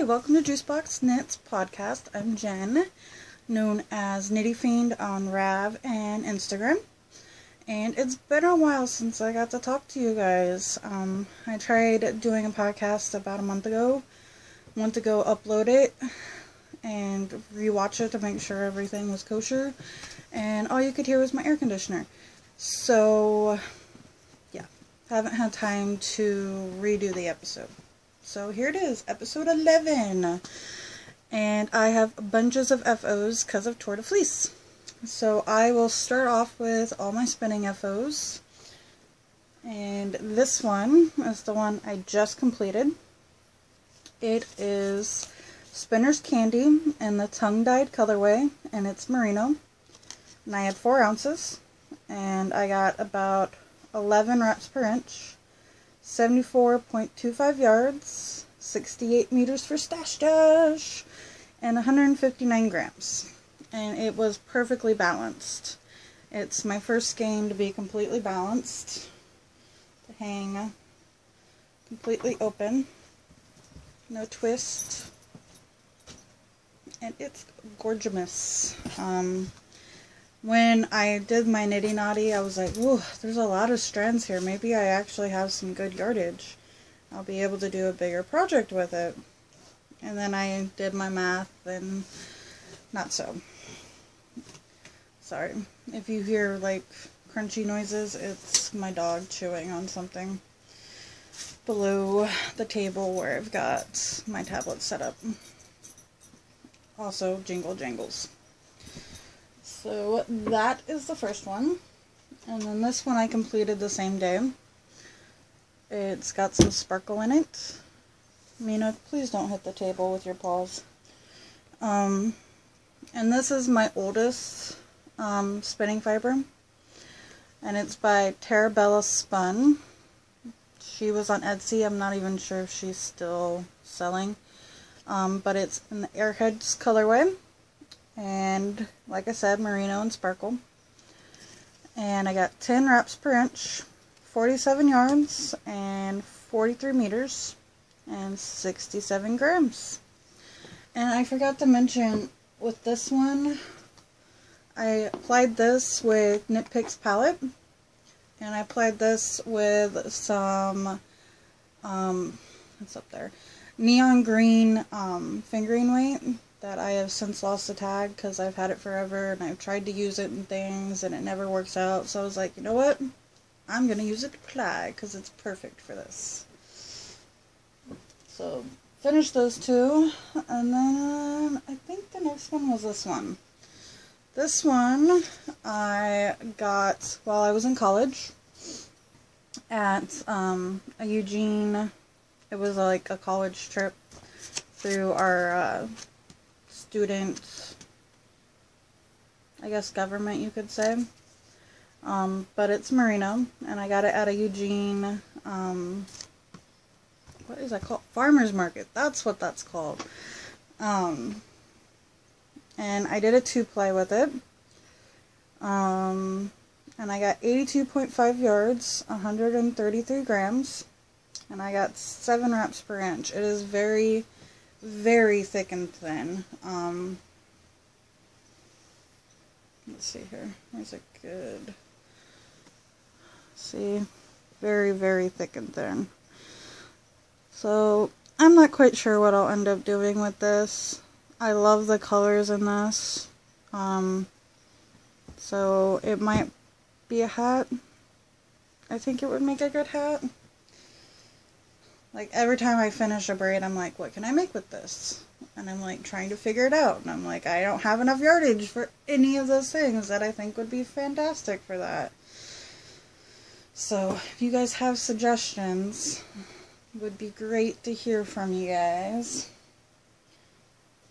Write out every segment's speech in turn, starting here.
Hi, welcome to Juicebox Knits Podcast. I'm Jen, known as Knitty Fiend on Rav and Instagram. And it's been a while since I got to talk to you guys. I tried doing a podcast about a month ago. Went to go upload it and rewatch it to make sure everything was kosher. And all you could hear was my air conditioner. So, yeah, haven't had time to redo the episode. So here it is, episode 11. And I have bunches of FOs because of Tour de Fleece. So I will start off with all my spinning FOs. And this one is the one I just completed. It is Spinner's Candy in the tongue-dyed colorway, and it's merino. And I had 4 ounces, and I got about 11 wraps per inch, 74.25 yards, 68 meters for stash dash, and 159 grams. And it was perfectly balanced. It's my first skein to be completely balanced, to hang completely open, no twist, and it's gorgeous. When I did my Nitty Naughty, I was like, ooh, there's a lot of strands here. Maybe I actually have some good yardage. I'll be able to do a bigger project with it. And then I did my math, and not so. Sorry. If you hear, like, crunchy noises, it's my dog chewing on something below the table where I've got my tablet set up. Also, jingle jangles. So that is the first one, and then this one I completed the same day. It's got some sparkle in it. Mina, please don't hit the table with your paws. And this is my oldest spinning fiber, and it's by Terabella Spun. She was on Etsy. I'm not even sure if she's still selling, but it's in the Airheads colorway. And like I said, merino and sparkle. And I got 10 wraps per inch, 47 yards, and 43 meters, and 67 grams. And I forgot to mention, with this one, I applied this with Knit Picks palette, and I applied this with some, what's up there, neon green fingering weight that I have since lost the tag because I've had it forever and I've tried to use it in things and it never works out. So I was like, you know what? I'm going to use it to ply because it's perfect for this. So, finished those two, and then I think the next one was this one. This one I got while I was in college at a Eugene. It was like a college trip through our student, I guess government you could say, but it's merino, and I got it at a Eugene, what is that called? Farmer's Market, that's what that's called. And I did a 2-ply with it, and I got 82.5 yards, 133 grams, and I got 7 wraps per inch. It is very, very thick and thin. Let's see here. Where's it good? See? Very, very thick and thin. So, I'm not quite sure what I'll end up doing with this. I love the colors in this. So, it might be a hat. I think it would make a good hat. Like, every time I finish a braid, I'm like, what can I make with this? And I'm, like, trying to figure it out. And I'm like, I don't have enough yardage for any of those things that I think would be fantastic for that. So, if you guys have suggestions, it would be great to hear from you guys.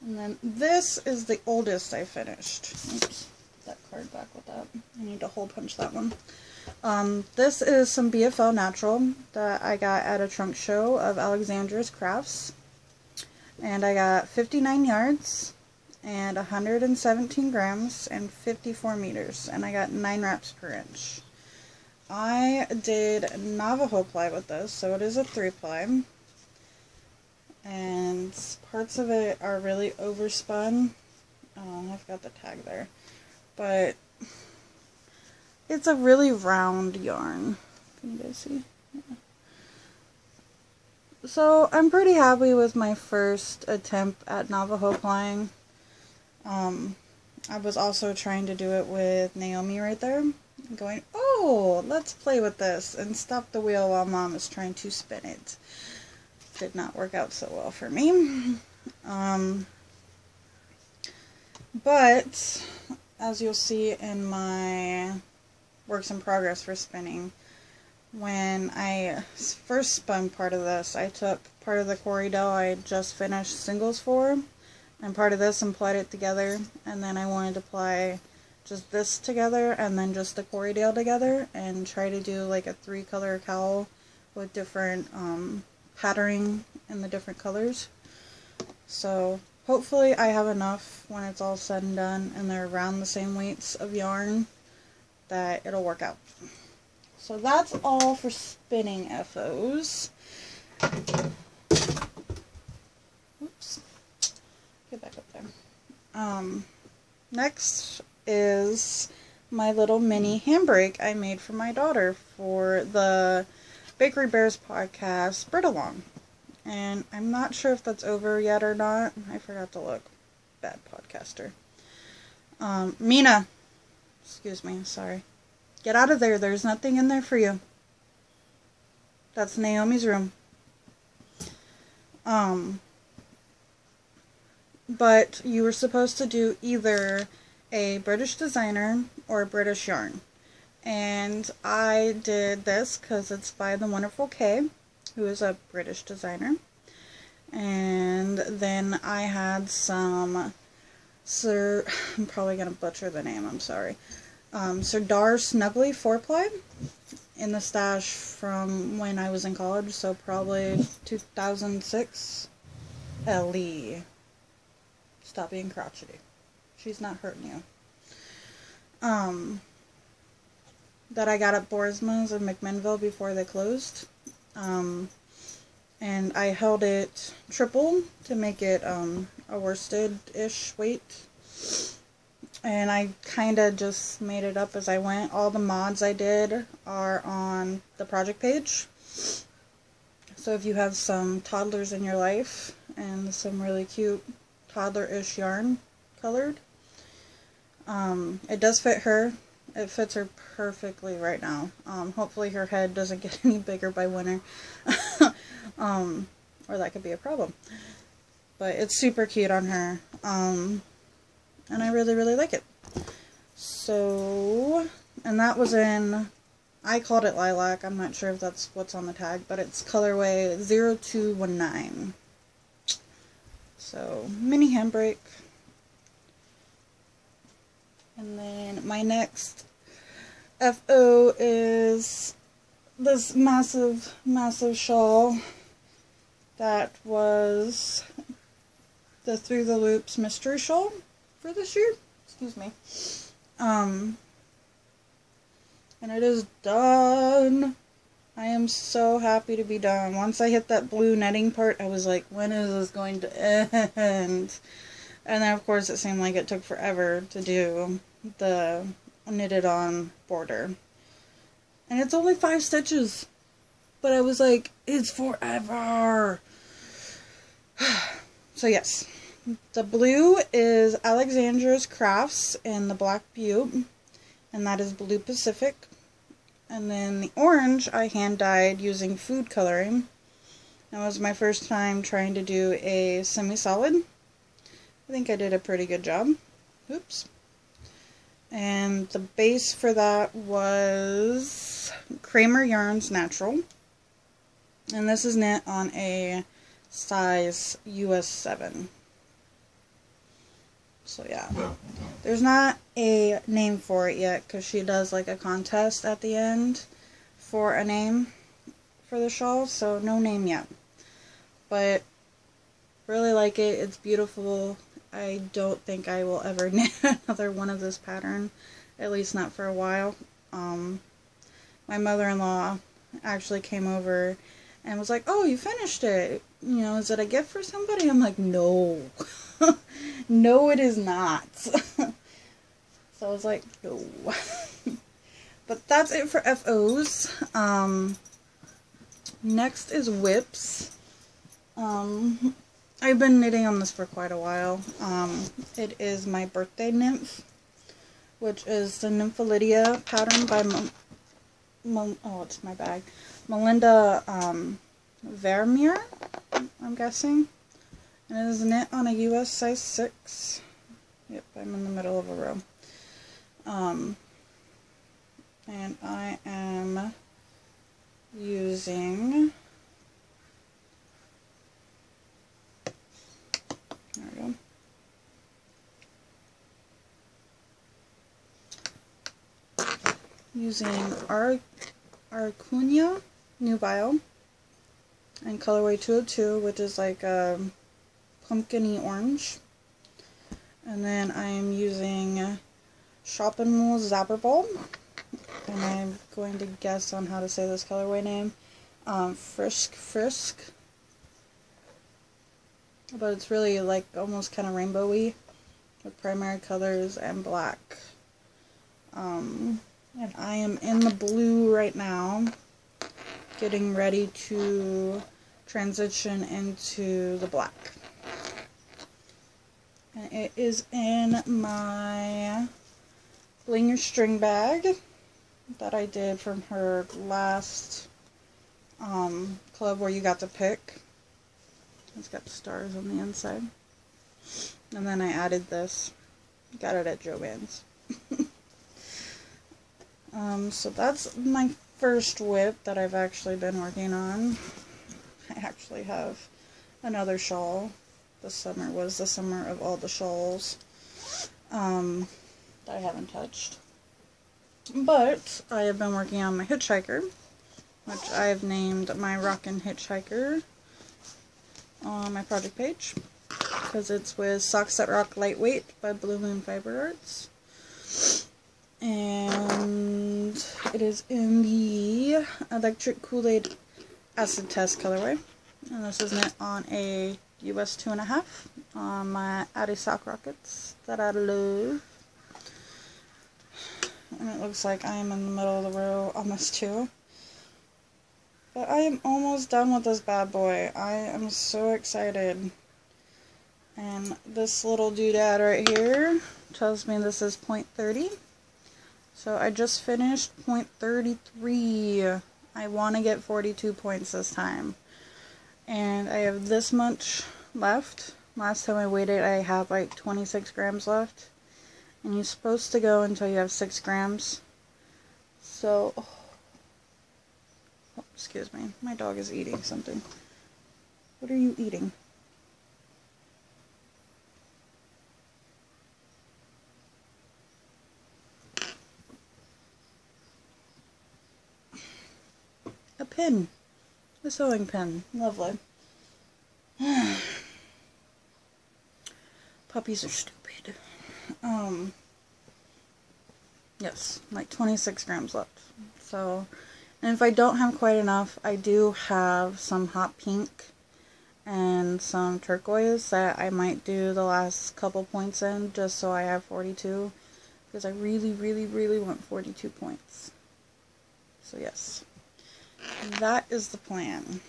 And then, this is the oldest I finished. Oops, put that card back with that. I need to hole punch that one. This is some BFL Natural that I got at a trunk show of Alexandra's Crafts. And I got 59 yards and 117 grams and 54 meters. And I got 9 wraps per inch. I did Navajo ply with this, so it is a 3-ply. And parts of it are really overspun. I've got the tag there. But it's a really round yarn. Can you guys see? Yeah. So I'm pretty happy with my first attempt at Navajo plying. I was also trying to do it with Naomi right there. Going, oh, let's play with this, and stop the wheel while Mom is trying to spin it. Did not work out so well for me. But as you'll see in my works in progress for spinning, when I first spun part of this, I took part of the Corriedale I had just finished singles for, and part of this and plied it together, and then I wanted to ply just this together and then just the Corriedale together and try to do like a 3-color cowl with different patterning in the different colors. So hopefully I have enough when it's all said and done and they're around the same weights of yarn that it'll work out. So that's all for spinning FOs. Oops. Get back up there. Next is my little mini handbrake I made for my daughter for the Bakery Bears podcast Spread Along. And I'm not sure if that's over yet or not. I forgot to look. Bad podcaster. Mina. Excuse me, sorry. Get out of there. There's nothing in there for you. That's Naomi's room. But you were supposed to do either a British designer or a British yarn. And I did this because it's by the wonderful Kay, who is a British designer. And then I had some I'm probably going to butcher the name, I'm sorry. Serdar Snuggly 4-ply in the stash from when I was in college, so probably 2006. Ellie. Stop being crotchety. She's not hurting you. That I got at Boersma's in McMinnville before they closed. And I held it triple to make it a worsted-ish weight. And I kind of just made it up as I went. All the mods I did are on the project page. So if you have some toddlers in your life and some really cute toddler-ish yarn colored, it does fit her. It fits her perfectly right now. Hopefully her head doesn't get any bigger by winter. Or that could be a problem. But it's super cute on her. And I really, really like it. So, and that was in, I called it lilac. I'm not sure if that's what's on the tag, but it's colorway 0219. So, mini handbrake. And then my next FO is this massive, massive shawl that was the Through the Loops mystery shawl for this year. Excuse me. And it is done. I am so happy to be done. Once I hit that blue netting part, I was like, when is this going to end? And then, of course, it seemed like it took forever to do the knitted on border. And it's only 5 stitches. But I was like, it's forever. So, yes. The blue is Alexandra's Crafts in the Black Butte. And that is Blue Pacific. And then the orange I hand dyed using food coloring. That was my first time trying to do a semi-solid. I think I did a pretty good job. Oops. And the base for that was Kramer Yarns Natural. And this is knit on a size US 7. So yeah. There's not a name for it yet because she does like a contest at the end for a name for the shawl. So no name yet. But really like it. It's beautiful. I don't think I will ever knit another one of this pattern, at least not for a while. My mother-in-law actually came over and was like, oh, you finished it. you know, is it a gift for somebody? I'm like, no. No, it is not. So I was like, no. But that's it for FOs. Next is whips. I've been knitting on this for quite a while. It is my birthday nymph, which is the Nympholydia pattern by oh, it's my bag. Melinda Vermeer, I'm guessing. And it is knit on a US size 6. Yep, I'm in the middle of a row. And I am using, there we go. Using Arcunia Nubile and colorway 202, which is like a pumpkin-y orange. And then I am using Shoppenmühle Zabberball. And I'm going to guess on how to say this colorway name. Frisk. But it's really like almost kind of rainbowy with primary colors and black. And I am in the blue right now, getting ready to transition into the black. And it is in my Bling Your String bag that I did from her last club where you got to pick. It's got stars on the inside. And then I added this. Got it at Joann's. So that's my first whip that I've actually been working on. I actually have another shawl. This summer was the summer of all the shawls that I haven't touched. But I have been working on my hitchhiker, which I have named my Rockin' Hitchhiker on my project page, because it's with Socks That Rock Lightweight by Blue Moon Fiber Arts. And it is in the Electric Kool-Aid Acid Test colorway. And this is knit on a US 2.5 on my Addy Sock Rockets that I love. And it looks like I am in the middle of the row on this too. But I am almost done with this bad boy. I am so excited. And this little doodad right here tells me this is point 30. So I just finished point 33. I want to get 42 points this time. And I have this much left. Last time I weighed it, I had like 26 grams left. And you're supposed to go until you have 6 grams. So, oh, excuse me, my dog is eating something. What are you eating? A pin. A sewing pin. Lovely. Puppies are stupid. Yes, like 26 grams left. So, and if I don't have quite enough, I do have some hot pink and some turquoise that I might do the last couple points in, just so I have 42, because I really, really, really want 42 points. So yes, that is the plan.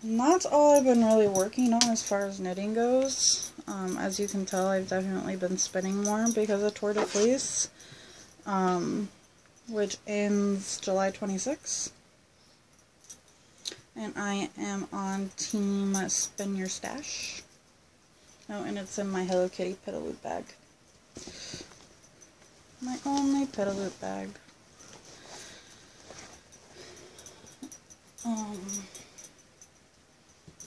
And that's all I've been really working on as far as knitting goes. As you can tell, I've definitely been spinning more because of Tour de Fleece, which ends July 26th. And I am on Team Spin Your Stash. Oh, and it's in my Hello Kitty Petaloop bag. My only Petaloop bag.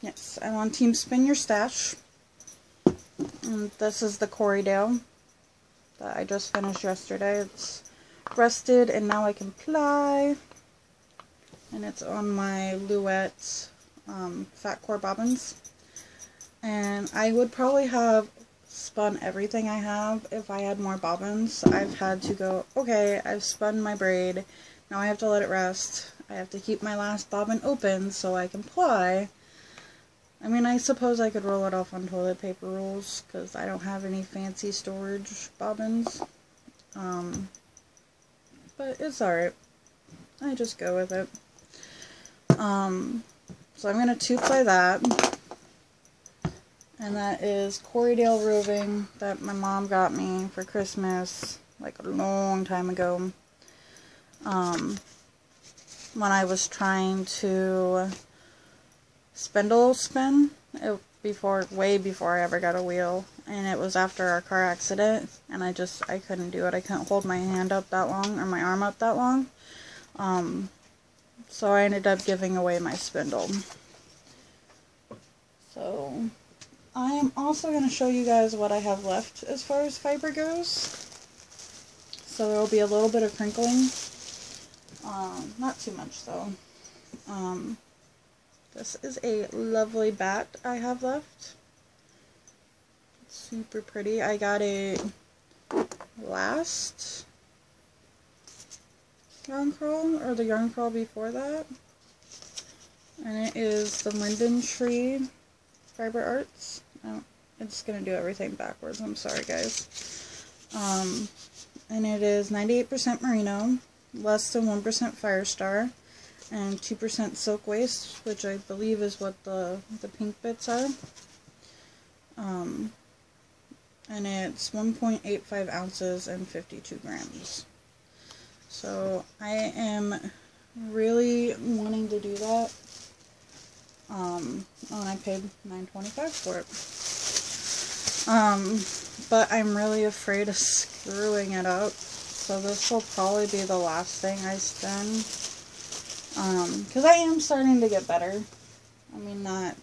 Yes, I'm on Team Spin Your Stash. And this is the Corriedale that I just finished yesterday. It's rested and now I can ply. And it's on my Louette fat core bobbins. And I would probably have spun everything I have if I had more bobbins. I've had to go, okay, I've spun my braid. Now I have to let it rest. I have to keep my last bobbin open so I can ply. I mean, I suppose I could roll it off on toilet paper rolls, because I don't have any fancy storage bobbins. But it's alright. I just go with it. So I'm going to 2-ply that. And that is Corriedale Roving that my mom got me for Christmas, like a long time ago. When I was trying to spindle spin, way before I ever got a wheel. And it was after our car accident, and I couldn't do it. I couldn't hold my hand up that long, or my arm up that long. So I ended up giving away my spindle. So I am also going to show you guys what I have left as far as fiber goes. So there will be a little bit of crinkling. Not too much though. This is a lovely bat I have left. It's super pretty. I got it last yarn crawl, or the yarn crawl before that. And it is the Linden Tree Fiber Arts. Oh, it's going to do everything backwards. I'm sorry, guys. And it is 98% merino, less than 1% Firestar, and 2% silk waste, which I believe is what the pink bits are. And it's 1.85 ounces and 52 grams. So I am really wanting to do that. And I paid $9.25 for it. But I'm really afraid of screwing it up. So this will probably be the last thing I spin. Because I am starting to get better. I mean, not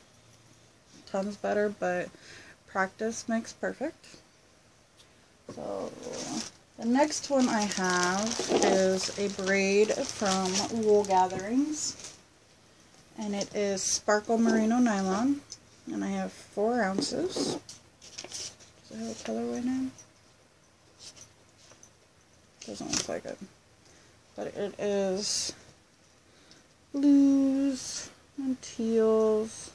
tons better, but practice makes perfect. So the next one I have is a braid from Wool Gatherings. And it is Sparkle Merino Nylon. And I have 4 ounces. Does it have a colorway name? Doesn't look like it. But it is blues and teals.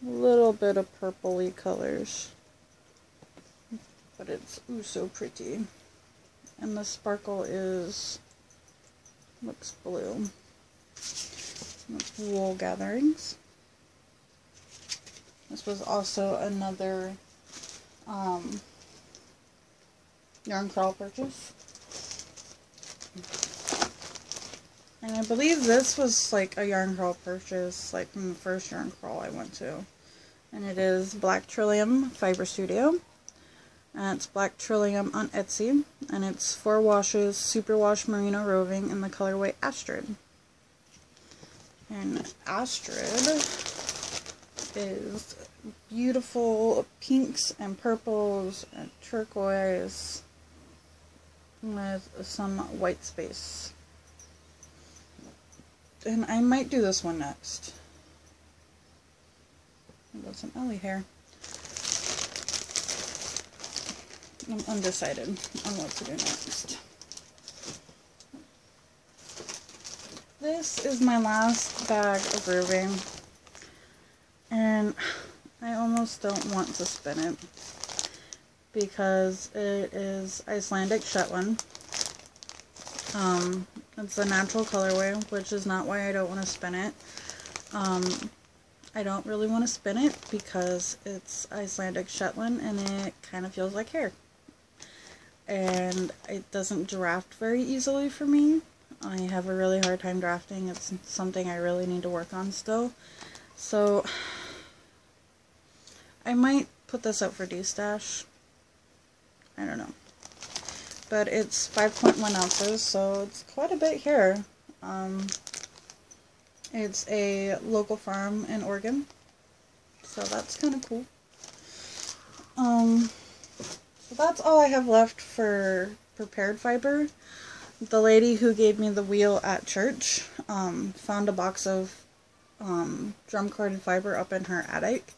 A little bit of purpley colors. But it's so pretty. And the sparkle looks blue. That's Wool Gatherings. This was also another yarn crawl purchase. And I believe this was like a yarn crawl purchase, like from the first yarn crawl I went to. And it is Black Trillium Fiber Studio. And it's Black Trillium on Etsy. And it's 4 washes, superwash merino roving in the colorway Astrid. And Astrid is beautiful pinks and purples and turquoise with some white space. And I might do this one next. I've got some Ellie hair. I'm undecided on what to do next. This is my last bag of roving, and I almost don't want to spin it because it is Icelandic Shetland. It's a natural colorway, which is not why I don't want to spin it. I don't really want to spin it because it's Icelandic Shetland and it kind of feels like hair. And it doesn't draft very easily for me. I have a really hard time drafting. It's something I really need to work on still. So I might put this out for D-Stash. I don't know. But it's 5.1 ounces, so it's quite a bit here. It's a local farm in Oregon. So that's kind of cool. So that's all I have left for prepared fiber. The lady who gave me the wheel at church found a box of drum corded fiber up in her attic,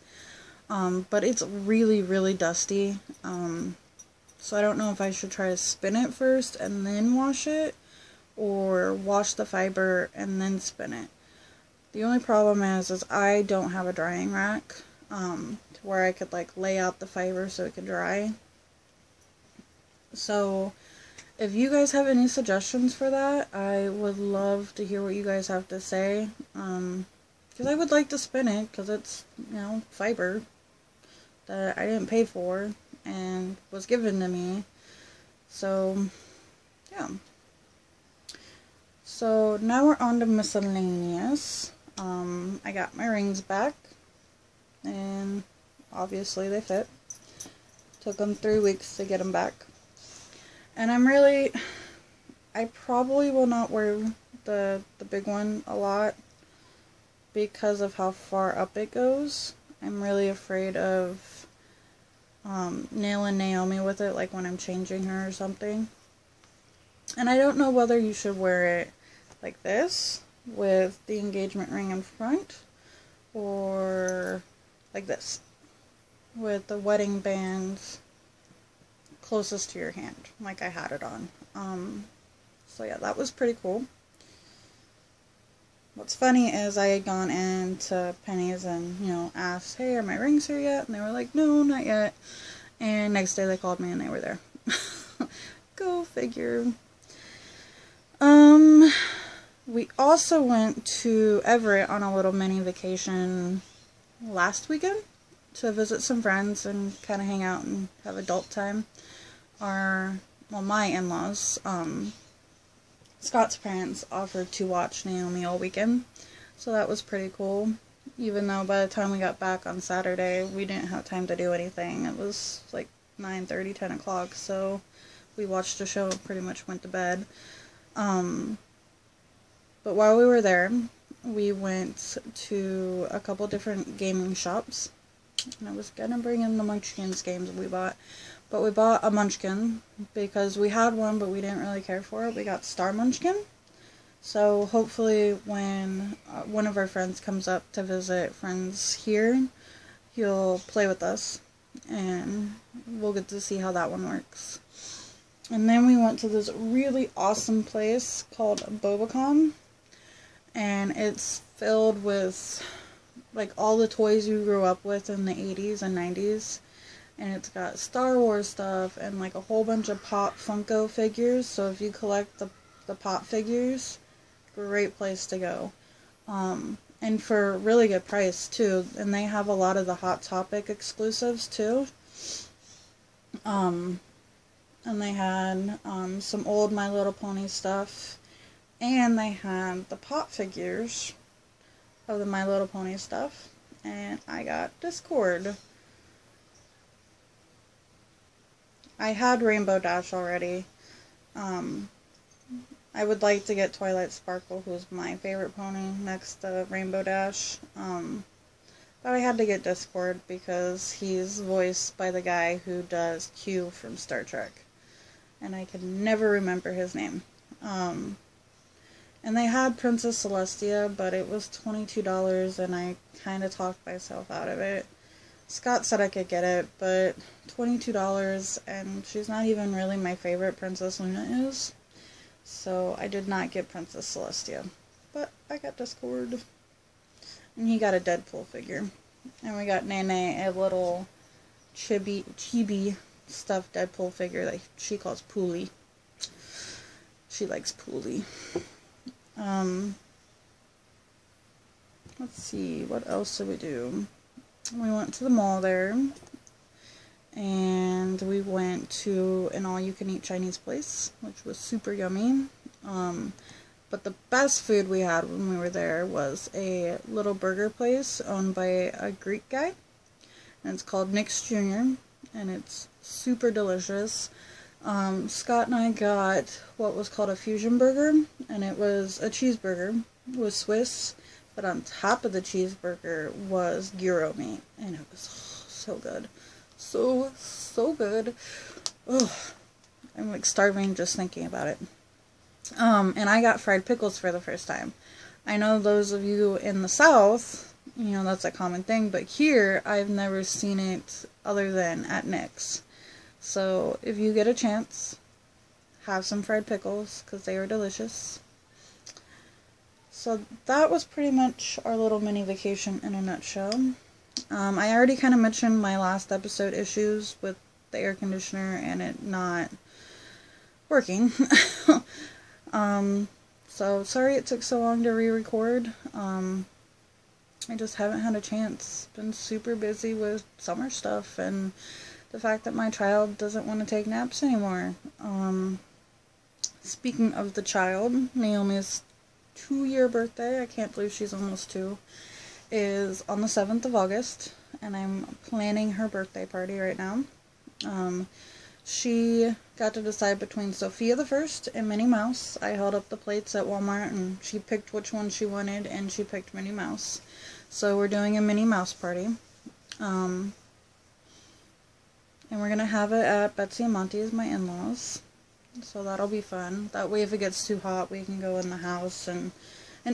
but it's really, really dusty, so I don't know if I should try to spin it first and then wash it, or wash the fiber and then spin it, The only problem is I don't have a drying rack, to where I could like lay out the fiber so it could dry. So if you guys have any suggestions for that, I would love to hear what you guys have to say. Because I would like to spin it, because it's, you know, fiber that I didn't pay for and was given to me. So, yeah. So now we're on to miscellaneous. I got my rings back, and obviously they fit. Took them 3 weeks to get them back. And I probably will not wear the big one a lot because of how far up it goes. I'm really afraid of nailing Naomi with it, like when I'm changing her or something. And I don't know whether you should wear it like this, with the engagement ring in front, or like this, with the wedding band closest to your hand, like I had it on. So yeah, that was pretty cool. What's funny is I had gone into Penny's and, you know, asked, hey, are my rings here yet? And they were like, no, not yet. And next day they called me and they were there. Go figure. We also went to Everett on a little mini vacation last weekend to visit some friends and kind of hang out and have adult time. My in-laws, Scott's parents offered to watch Naomi all weekend, so that was pretty cool. Even though by the time we got back on Saturday, we didn't have time to do anything. It was like 9:30, 10 o'clock, so we watched the show and pretty much went to bed. But while we were there, we went to a couple different gaming shops. And I was gonna bring in the Munchkins games we bought. But we bought a Munchkin because we had one, but we didn't really care for it. We got Star Munchkin. So hopefully when one of our friends comes up to visit friends here, he'll play with us. And we'll get to see how that one works. And then we went to this really awesome place called Bobacon. And it's filled with like all the toys you grew up with in the 80s and 90s. And it's got Star Wars stuff and like a whole bunch of Pop Funko figures. So if you collect the Pop figures, great place to go. And for a really good price too. And they have a lot of the Hot Topic exclusives too. And they had some old My Little Pony stuff. And they had the Pop figures of the My Little Pony stuff. And I got Discord. I had Rainbow Dash already. I would like to get Twilight Sparkle, who's my favorite pony, next to Rainbow Dash. But I had to get Discord because he's voiced by the guy who does Q from Star Trek. And I can never remember his name. And they had Princess Celestia, but it was $22, and I kind of talked myself out of it. Scott said I could get it, but $22, and she's not even really my favorite. Princess Luna is. So I did not get Princess Celestia. But I got Discord. And he got a Deadpool figure. And we got Nene a little chibi stuffed Deadpool figure that she calls Poolie. She likes Poolie. Let's see, what else did we do? We went to the mall there, and we went to an all-you-can-eat Chinese place, which was super yummy. But the best food we had when we were there was a little burger place owned by a Greek guy, and it's called Nick's Jr., and it's super delicious. Scott and I got what was called a fusion burger, and it was a cheeseburger. It was Swiss, but on top of the cheeseburger was gyro meat, and it was so good. So good. Ugh. I'm like starving just thinking about it. And I got fried pickles for the first time. I know those of you in the South, you know, that's a common thing, but here I've never seen it other than at Nick's. So, if you get a chance, have some fried pickles, because they are delicious. So that was pretty much our little mini vacation in a nutshell. I already kind of mentioned my last episode issues with the air conditioner and it not working. So sorry it took so long to re-record. I just haven't had a chance. Been super busy with summer stuff and the fact that my child doesn't want to take naps anymore. Speaking of the child, Naomi's 2-year birthday, I can't believe she's almost 2, is on the 7th of August, and I'm planning her birthday party right now. She got to decide between Sophia the First and Minnie Mouse. I held up the plates at Walmart and she picked which one she wanted, and she picked Minnie Mouse. So we're doing a Minnie Mouse party. And we're going to have it at Betsy and Monty's, my in-laws. So that'll be fun. That way if it gets too hot, we can go in the house. And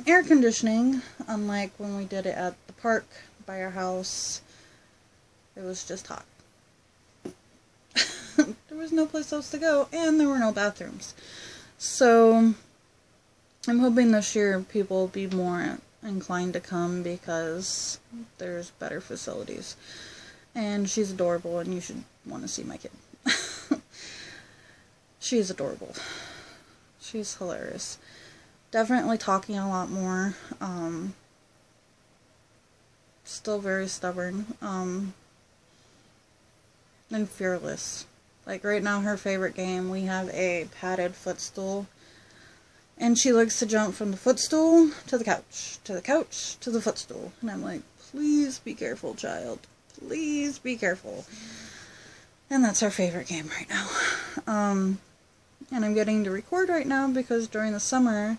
air conditioning, unlike when we did it at the park by our house, it was just hot. There was no place else to go, and there were no bathrooms. So I'm hoping this year people will be more inclined to come because there's better facilities. And she's adorable, and you should want to see my kid. She's adorable. She's hilarious. Definitely talking a lot more. Still very stubborn. And fearless. Like right now, her favorite game, we have a padded footstool. And she likes to jump from the footstool to the couch, to the couch, to the footstool. And I'm like, please be careful, child. Please be careful. And that's our favorite game right now. And I'm getting to record right now because during the summer,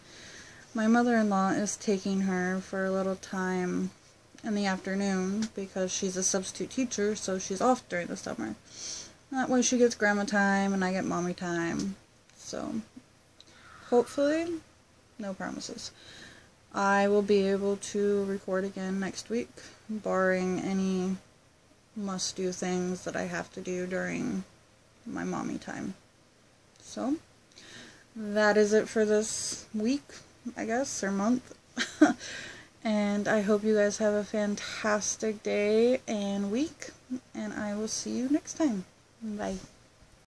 my mother-in-law is taking her for a little time in the afternoon because she's a substitute teacher, so she's off during the summer. That way she gets grandma time and I get mommy time. So, hopefully, no promises, I will be able to record again next week, barring any must-do things that I have to do during my mommy time. So, that is it for this week, I guess, or month. And I hope you guys have a fantastic day and week, and I will see you next time. Bye.